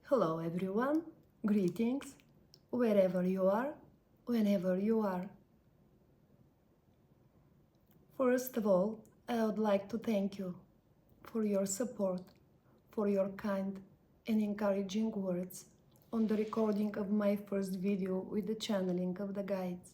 Hello everyone, greetings, wherever you are, whenever you are. First of all, I would like to thank you for your support, for your kind and encouraging words on the recording of my first video with the channeling of the guides.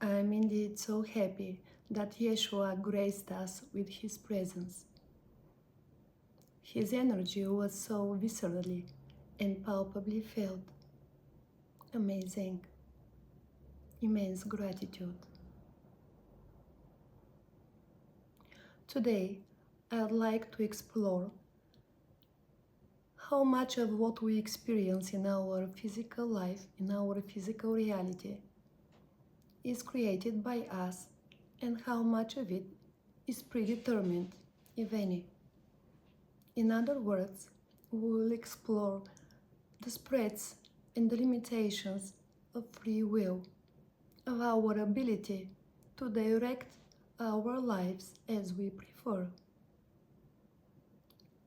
I am indeed so happy that Yeshua graced us with his presence. His energy was so viscerally and palpably felt. Amazing. Immense gratitude. Today, I'd like to explore how much of what we experience in our physical life, in our physical reality, is created by us and how much of it is predetermined, if any. In other words, we will explore the spreads and the limitations of free will, of our ability to direct our lives as we prefer.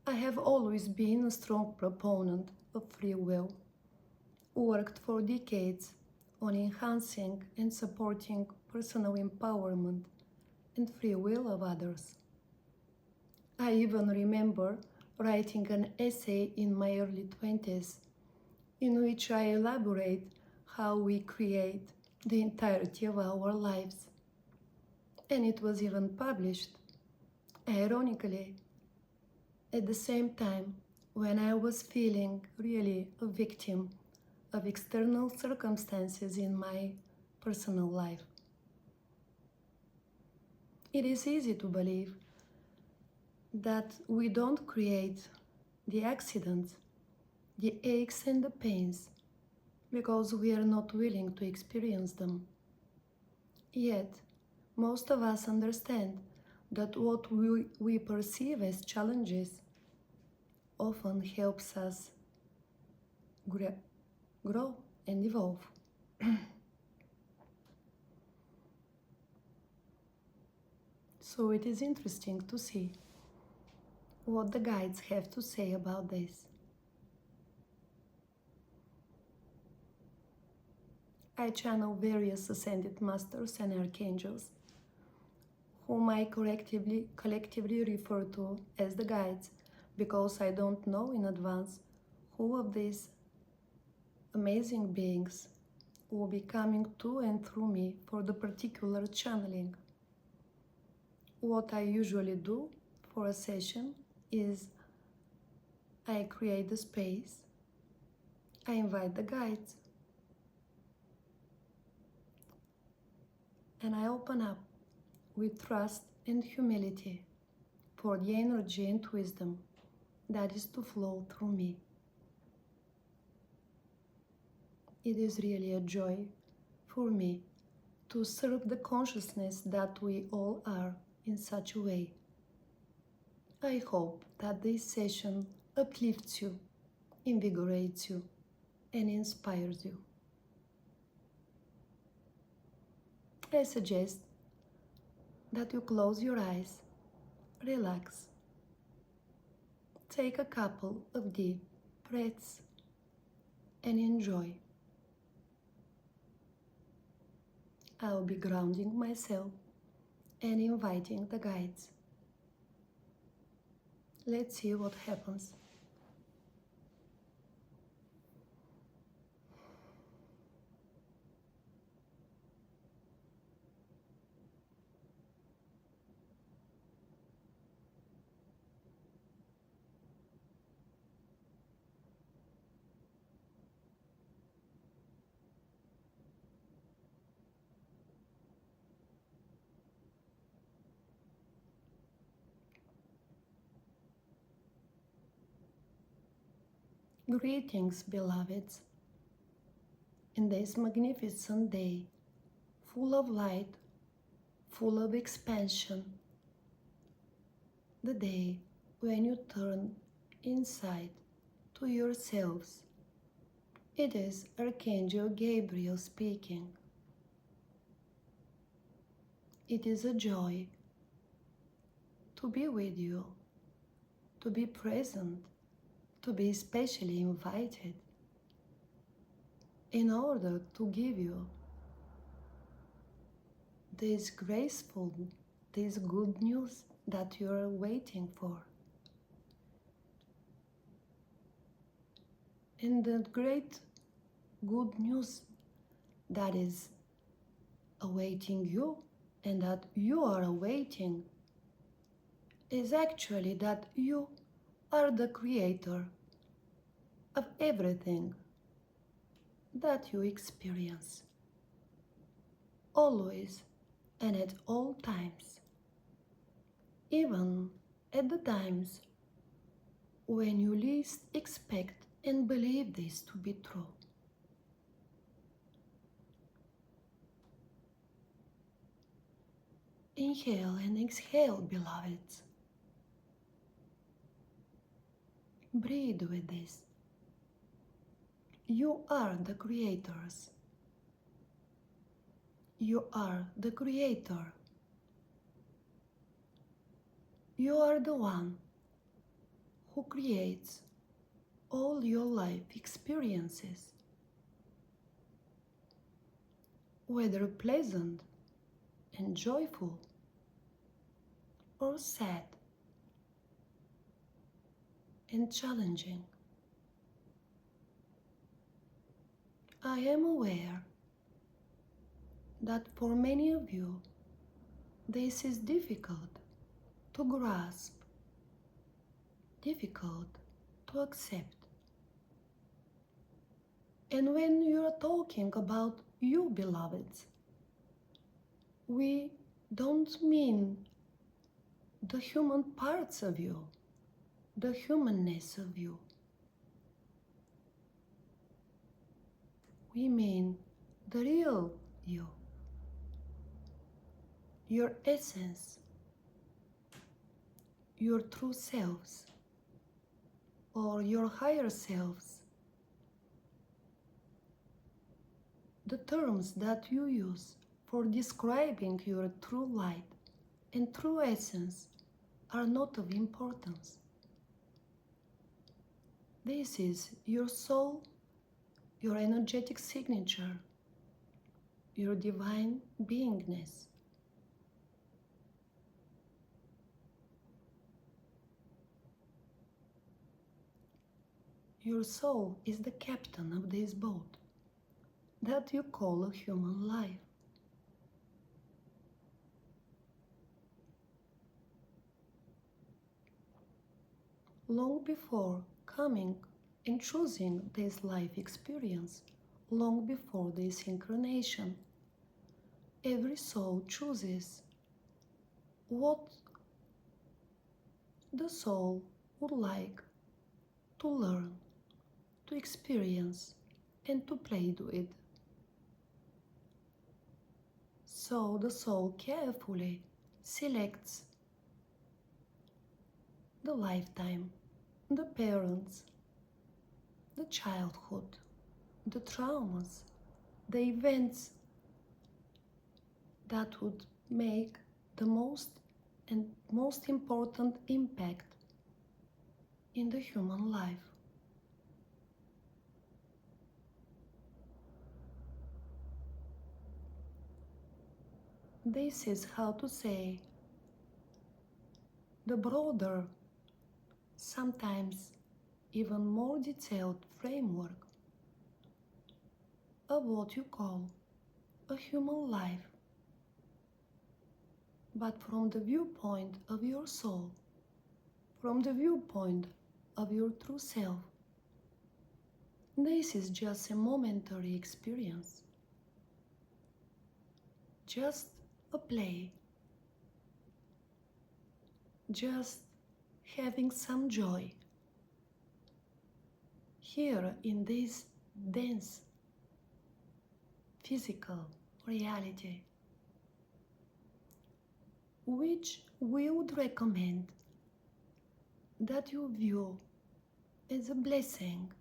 I have always been a strong proponent of free will, worked for decades on enhancing and supporting personal empowerment and free will of others. I even remember writing an essay in my early 20s in which I elaborate how we create the entirety of our lives. And it was even published, ironically, at the same time when I was feeling really a victim of external circumstances in my personal life. It is easy to believe that we don't create the accidents, the aches and the pains because we are not willing to experience them. Yet, most of us understand that what we perceive as challenges often helps us grow and evolve. So it is interesting to see what the guides have to say about this. I channel various ascended masters and archangels, whom I collectively refer to as the guides, because I don't know in advance who of these amazing beings will be coming to and through me for the particular channeling. What I usually do for a session is I create the space, I invite the guides, and I open up with trust and humility for the energy and wisdom that is to flow through me. It is really a joy for me to serve the consciousness that we all are in such a way. I hope that this session uplifts you, invigorates you, and inspires you. I suggest that you close your eyes, relax, take a couple of deep breaths, and enjoy. I'll be grounding myself and inviting the guides. Let's see what happens. Greetings, beloveds, in this magnificent day, full of light, full of expansion, the day when you turn inside to yourselves. It is Archangel Gabriel speaking. It is a joy to be with you, to be present, to be specially invited in order to give you this graceful, this good news that you're waiting for. And the great good news that is awaiting you and that you are awaiting is actually that you are the creator of everything that you experience, always and at all times, even at the times when you least expect and believe this to be true. Inhale and exhale, beloveds. Breathe with this. You are the creators. You are the creator. You are the one who creates all your life experiences, whether pleasant and joyful or sad and challenging. I am aware that for many of you, this is difficult to grasp, difficult to accept. And when you are talking about you, beloveds, we don't mean the human parts of you, the humanness of you. We mean the real you, your essence, your true selves, or your higher selves. The terms that you use for describing your true light and true essence are not of importance. This is your soul, your energetic signature, your divine beingness. Your soul is the captain of this boat that you call a human life. Long before coming and choosing this life experience, long before this incarnation, every soul chooses what the soul would like to learn, to experience, and to play with. So the soul carefully selects the lifetime, the parents, the childhood, the traumas, the events that would make the most important impact in the human life. This is how to say the broader, sometimes even more detailed framework of what you call a human life, but from the viewpoint of your soul, from the viewpoint of your true self. This is just a momentary experience, just a play, just having some joy here in this dense physical reality, which we would recommend that you view as a blessing,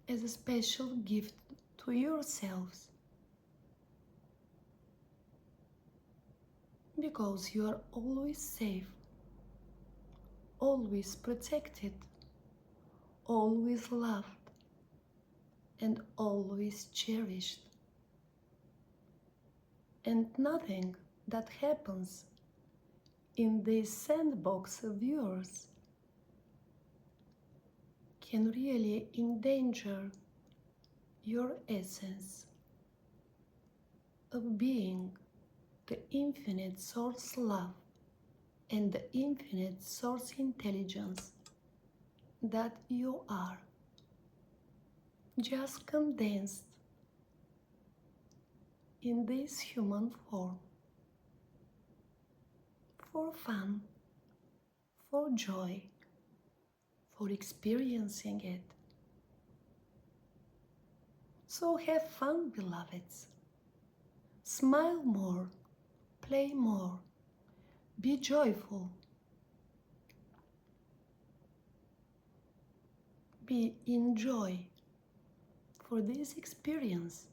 as a special gift to yourselves, because you are always safe, always protected, always loved, and always cherished. And nothing that happens in this sandbox of yours can really endanger your essence of being the infinite source love and the infinite source intelligence that you are, just condensed in this human form, for fun, for joy, for experiencing it. So have fun, beloveds. Smile more, play more, be joyful, be in joy for this experience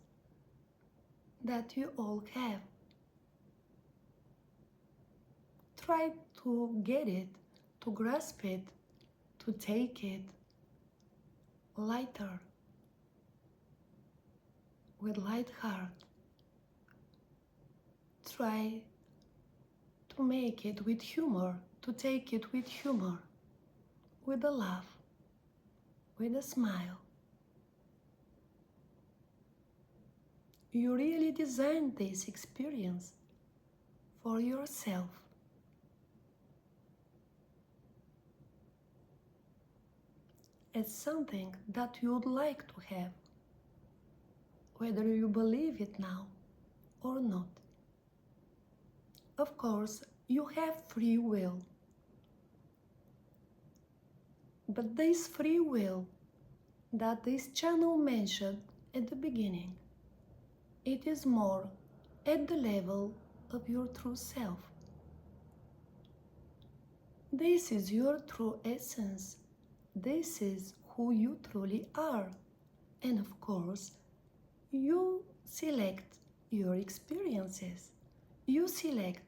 that you all have. Try to get it, to grasp it, to take it lighter, with light heart. Try to make it with humor, to take it with humor, with a laugh, with a smile. You really designed this experience for yourself. As something that you would like to have, whether you believe it now or not. Of course, you have free will. But this free will that this channel mentioned at the beginning, it is more at the level of your true self. This is your true essence. This is who you truly are. And of course, you select your experiences. You select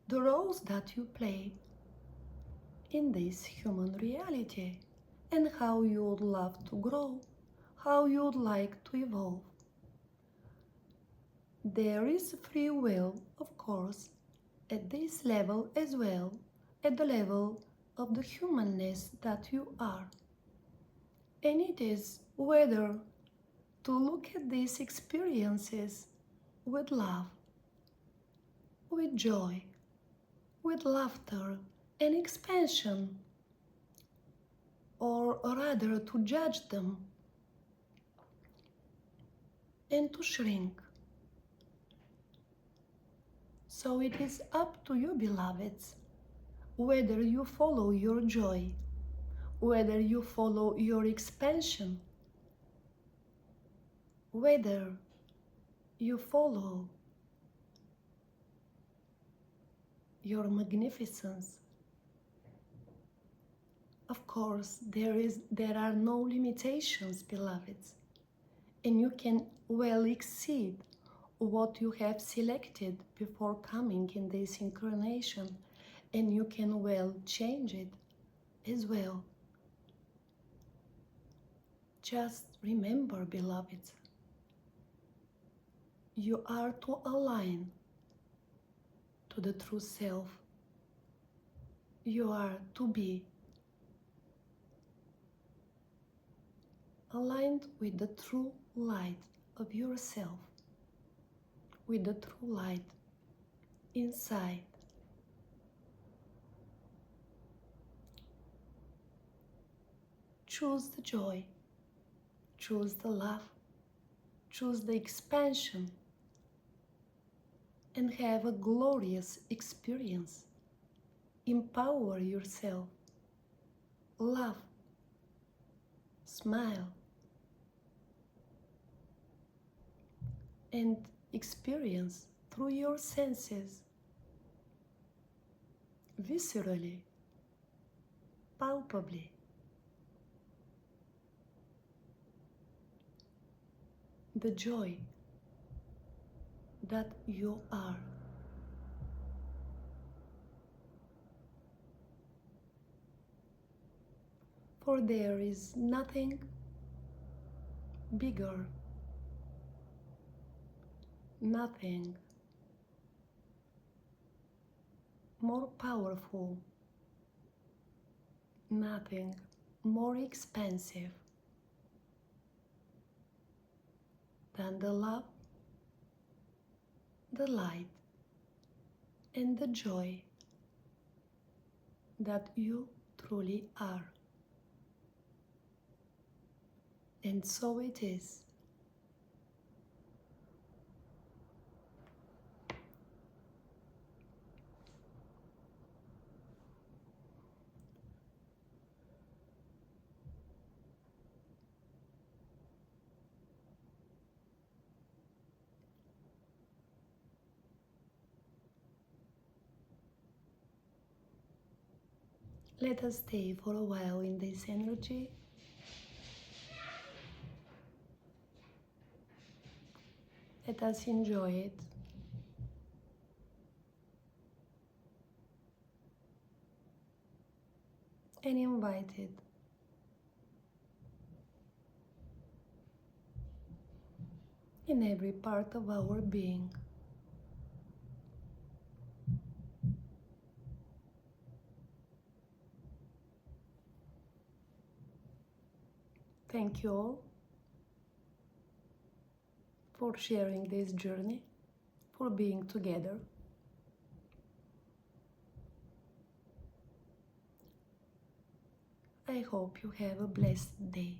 the roles that you play in this human reality and how you would love to grow, how you would like to evolve. There is free will, of course, at this level as well, at the level of the humanness that you are. And it is whether to look at these experiences with love, with joy, with laughter and expansion, or rather to judge them and to shrink. So it is up to you, beloveds, whether you follow your joy, whether you follow your expansion, whether you follow your magnificence. Of course, there are no limitations, beloveds, and you can well exceed what you have selected before coming in this incarnation, and you can well change it as well. Just remember, beloveds, you are to align to the true self. You are to be aligned with the true light of yourself, with the true light inside. Choose the joy, choose the love, choose the expansion, and have a glorious experience. Empower yourself, laugh, smile, and experience through your senses, viscerally, palpably, the joy that you are. For there is nothing bigger, nothing more powerful, nothing more expensive than the love, the light, and the joy that you truly are. And so it is. Let us stay for a while in this energy. Let us enjoy it. And invite it. In every part of our being. Thank you all for sharing this journey, for being together. I hope you have a blessed day.